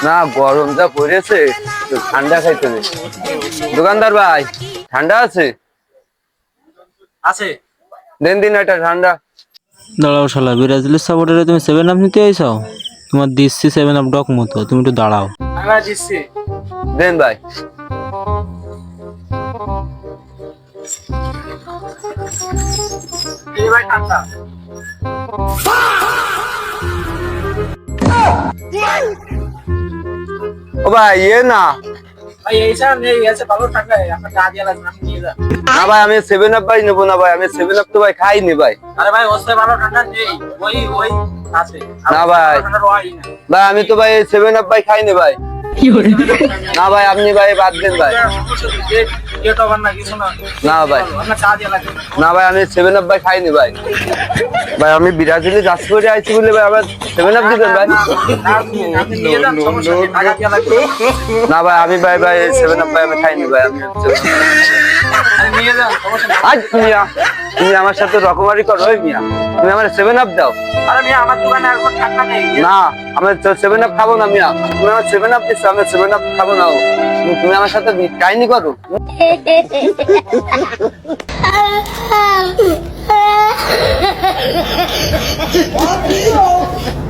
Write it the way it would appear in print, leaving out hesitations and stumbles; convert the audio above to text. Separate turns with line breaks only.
না গরম যা পড়েছে ঠান্ডা খাইতে হবে। দোকানদার ভাই ঠান্ডা আছে?
আছে।
দেন দিন একটা ঠান্ডা।
দাঁড়াও শালা, ব্রাজিলের সাপোর্টারে তুমি 7 আপ নিতে আইসাও? তোমার দিচ্ছি 7 আপ ডক মতো, তুমি একটু দাঁড়াও।
আমরা দিচ্ছি।
দেন ভাই।
এই ভাই ঠান্ডা।
ও ভাই না
ভাই এইসব নেই, আছে ভালো ঠান্ডা, আপনার চা দিয়ে লাগবে, আপনি নিয়ে যান।
না ভাই আমি 7 আপ ভাই নেবো না ভাই, আমি 7 আপ তো ভাই খাইনি ভাই।
আরে ভাই ওসে ভালো ঠান্ডা নেই, ওই আছে।
না ভাই।
ঠান্ডা রয় না।
ভাই আমি তো ভাই 7 আপ ভাই খাইনি ভাই। না ভাই আপনি ভাই বাদ দেন ভাই।
কেটো বান্না কিছু না।
না ভাই।
আপনার চা দিয়ে লাগবে।
না ভাই আমি 7 আপ ভাই খাইনি ভাই। ভাই আমি ব্রাজিলে যাচ্ছি করে আইছি বলে ভাই আবার 7 আপ দিবেন ভাই?
আপনি নিয়ে যান, সমস্যা নেই, টাকা দিয়ে লাগবে।
না ভাই আমি ভাই 7 আপ ভাই আমি খাইনি ভাই। আমি
আরে নিয়ে যান, সমস্যা নেই।
আজ মিয়া তুমি আমার সাথে রকমারি করো ওই মিয়া, তুমি আমার 7 আপ দাও।
আরে মিয়া আমার দোকানে এখন ঠান্ডা নেই।
না আমি 7 আপ খাবো না মিয়া, তুমি আমার 7 আপ দিচ্ছ, আমি 7 আপ খাবো না। তুমি আমার সাথে কাহিনী করো।
Ha ha ha!